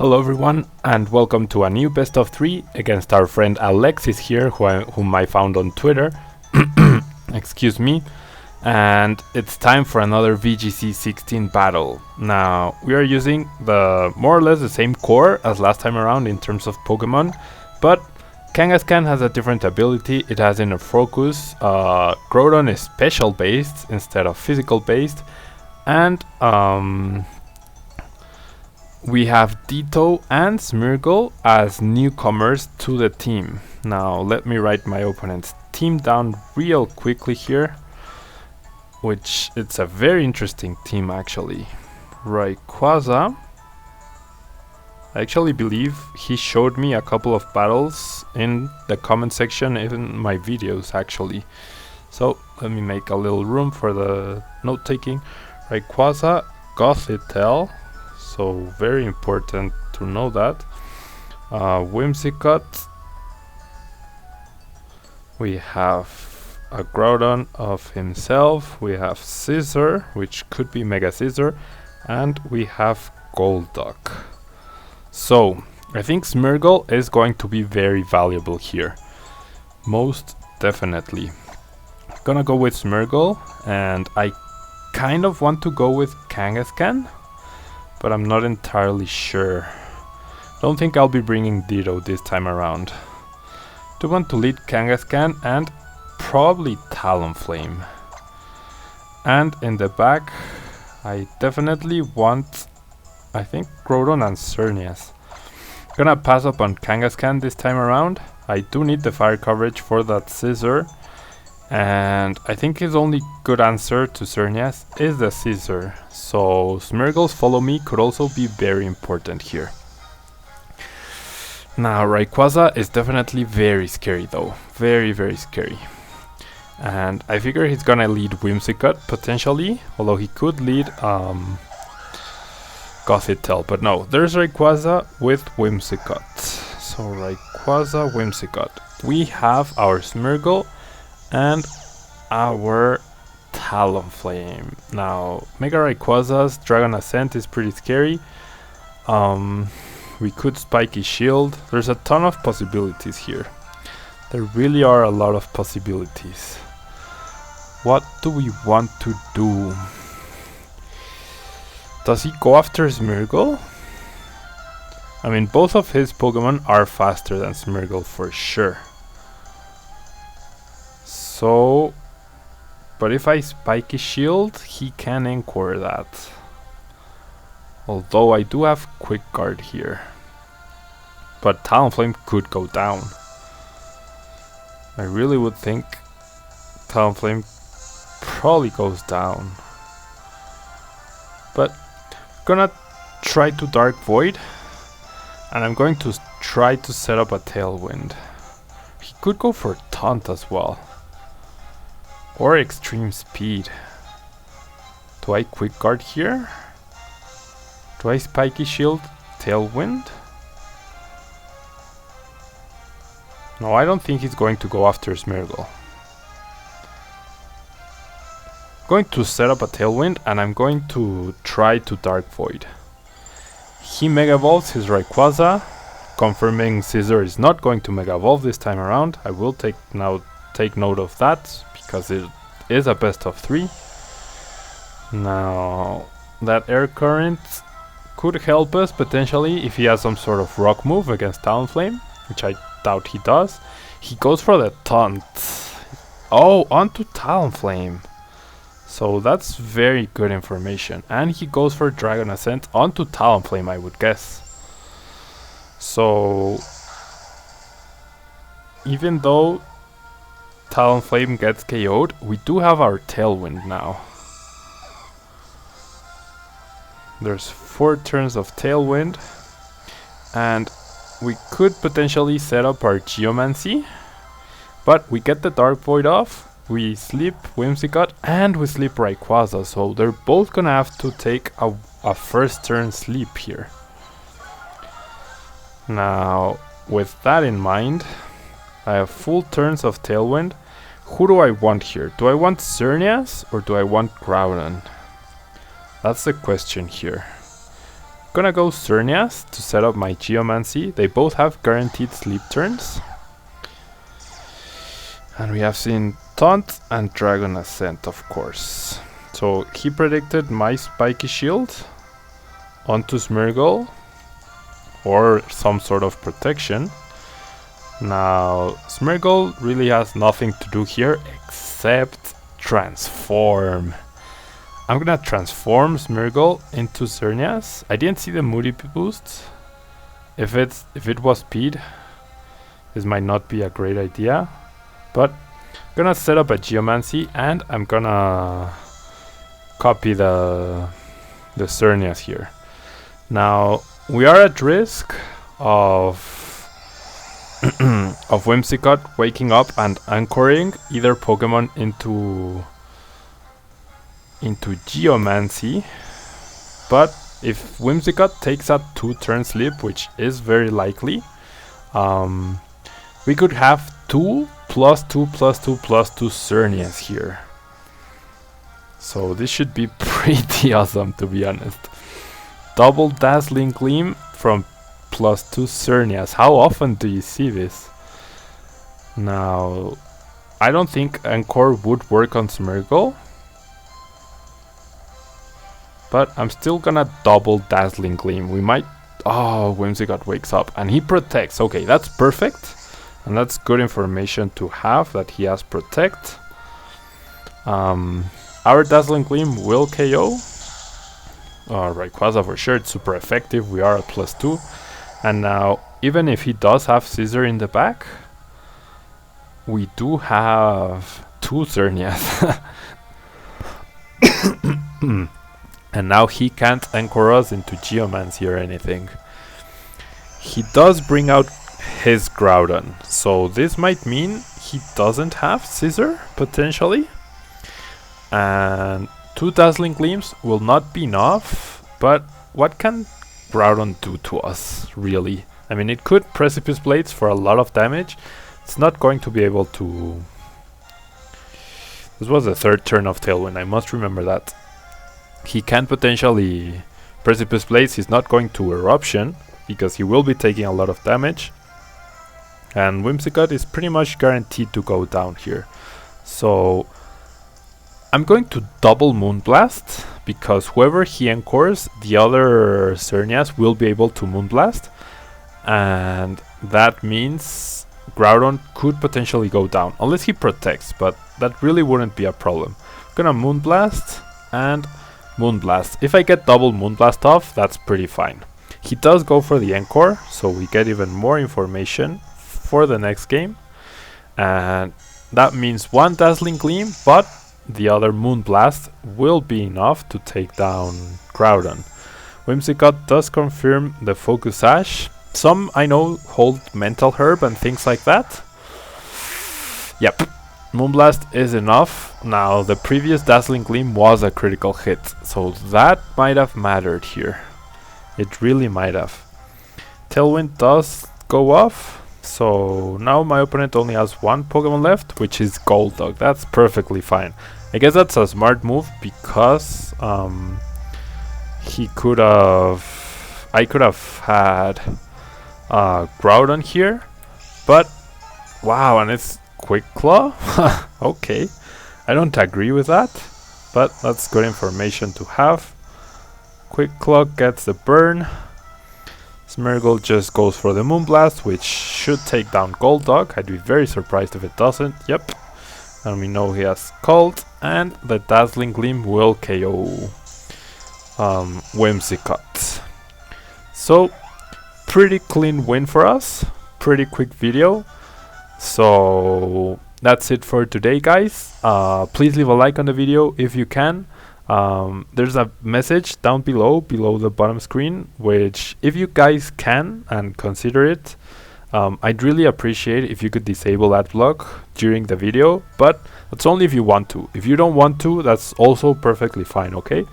Hello everyone and welcome to a new best of 3 against our friend Alexis here, whom I found on Twitter. Excuse me. And it's time for another VGC 16 battle. Now we are using the more or less the same core as last time around in terms of Pokemon, but Kangaskhan has a different ability. It has inner focus. Groudon is special based instead of physical based, and we have Ditto and Smeargle as newcomers to the team. Now let me write my opponent's team down real quickly here, which it's a very interesting team actually. Rayquaza, I actually believe he showed me a couple of battles in the comment section in my videos actually. So let me make a little room for the note taking. Rayquaza, Gothitelle, so very important to know that. Whimsicott, we have a Groudon of himself, we have Scissor, which could be Mega Scissor, and we have Golduck. So I think Smeargle is going to be very valuable here, most definitely. Gonna go with Smeargle, and I kind of want to go with Kangaskhan, but I'm not entirely sure. Don't think I'll be bringing Ditto this time around. Do want to lead Kangaskhan and probably Talonflame. And in the back, I definitely want, I think, Groudon and Xerneas. Gonna pass up on Kangaskhan this time around. I do need the fire coverage for that Scissor, and I think his only good answer to Xerneas is the Scissor. So Smeargle's Follow Me could also be very important here. Now Rayquaza is definitely very scary though. Very scary. And I figure he's gonna lead Whimsicott potentially, although he could lead Gothitelle, but no, there's Rayquaza with Whimsicott. So Rayquaza, Whimsicott. We have our Smeargle and our Talonflame. Now Mega Rayquaza's Dragon Ascent is pretty scary. We could Spiky Shield. There's a ton of possibilities here. There really are a lot of possibilities. What do we want to do? Does he go after Smeargle? I mean, both of his Pokemon are faster than Smeargle for sure. So, but if I Spiky Shield, he can Encore that. Although I do have Quick Guard here. But Talonflame could go down. I really would think Talonflame probably goes down. But I'm gonna try to Dark Void, and I'm going to try to set up a Tailwind. He could go for Taunt as well, or Extreme Speed. Do I Quick Guard here? Do I Spiky Shield Tailwind? No, I don't think he's going to go after Smeargle. I'm going to set up a Tailwind, and I'm going to try to Dark Void. He Mega Evolves his Rayquaza, confirming Scissor is not going to Mega Evolve this time around. I will take note of that, because it is a best of 3. Now that Air Current could help us potentially if he has some sort of rock move against Talonflame, which I doubt he does. He goes for the Taunt. Oh, onto Talonflame. So that's very good information. And he goes for Dragon Ascent onto Talonflame, I would guess. So even though Talonflame gets KO'd, we do have our Tailwind now. There's 4 turns of Tailwind, and we could potentially set up our Geomancy, but we get the Dark Void off, we sleep Whimsicott, and we sleep Rayquaza, so they're both gonna have to take a first turn sleep here. Now, with that in mind, I have full turns of Tailwind. Who do I want here? Do I want Xerneas or do I want Groudon? That's the question here. Gonna go Xerneas to set up my Geomancy. They both have guaranteed sleep turns. And we have seen Taunt and Dragon Ascent, of course. So he predicted my Spiky Shield onto Smeargle, or some sort of protection. Now, Smeargle really has nothing to do here except transform. I'm gonna transform Smeargle into Xerneas. I didn't see the Moody boost. If it was speed, this might not be a great idea. But I'm gonna set up a Geomancy and I'm gonna copy the Xerneas here. Now we are at risk of of Whimsicott waking up and anchoring either Pokemon into Geomancy, but if Whimsicott takes a 2-turn sleep, which is very likely, we could have 2 +2 +2 +2 Xerneas here. So this should be pretty awesome, to be honest. Double Dazzling Gleam from +2 Xerneas. How often do you see this? Now, I don't think Encore would work on Smeargle, but I'm still gonna double Dazzling Gleam. We might... Oh, Whimsicott wakes up and he protects. Okay, that's perfect. And that's good information to have, that he has Protect. Our Dazzling Gleam will KO. Rayquaza for sure, it's super effective. We are at +2. And now, even if he does have Scissor in the back, we do have 2 Xerneas. And now he can't anchor us into Geomancy or anything. He does bring out his Groudon, so this might mean he doesn't have Scissor, potentially. And 2 Dazzling Gleams will not be enough, but what can Groudon do to us, really? I mean, it could Precipice Blades for a lot of damage. It's not going to be able to... This was the 3rd turn of Tailwind, I must remember that. He can potentially Precipice Blades. He's not going to Eruption, because he will be taking a lot of damage. And Whimsicott is pretty much guaranteed to go down here. So I'm going to double Moonblast, because whoever he anchors, the other Xerneas will be able to Moonblast. And that means Groudon could potentially go down, unless he protects, but that really wouldn't be a problem. I'm gonna Moonblast and Moonblast. If I get double Moonblast off, that's pretty fine. He does go for the Encore, so we get even more information for the next game. And that means 1 Dazzling Gleam, but the other Moonblast will be enough to take down Groudon. Whimsicott does confirm the Focus Sash. Some, I know, hold Mental Herb and things like that. Yep, Moonblast is enough. Now, the previous Dazzling Gleam was a critical hit, so that might have mattered here. It really might have. Tailwind does go off, so now my opponent only has 1 Pokemon left, which is Golduck. That's perfectly fine. I guess that's a smart move, because he could have... I could have had Groudon here, but wow, and it's Quick Claw? Okay, I don't agree with that, but that's good information to have. Quick Claw gets the burn. Smeargle just goes for the Moonblast, which should take down Golduck. I'd be very surprised if it doesn't. Yep, and we know he has Cold, and the Dazzling Gleam will KO Whimsicott. So, pretty clean win for us. Pretty quick video. So that's it for today, guys. Please leave a like on the video if you can. There's a message down below the bottom screen, which if you guys can and consider it, I'd really appreciate if you could disable that block during the video, but that's only if you want to. If you don't want to, that's also perfectly fine, okay?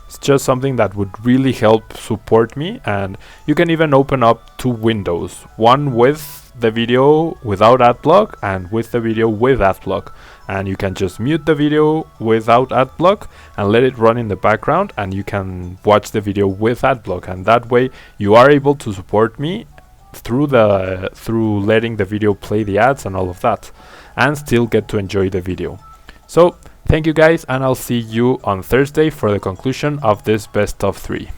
It's just something that would really help support me, and you can even open up 2 windows, one with the video without adblock and with the video with adblock, and you can just mute the video without adblock and let it run in the background, and you can watch the video with adblock, and that way you are able to support me through letting the video play the ads and all of that, and still get to enjoy the video. So thank you guys, and I'll see you on Thursday for the conclusion of this best of 3.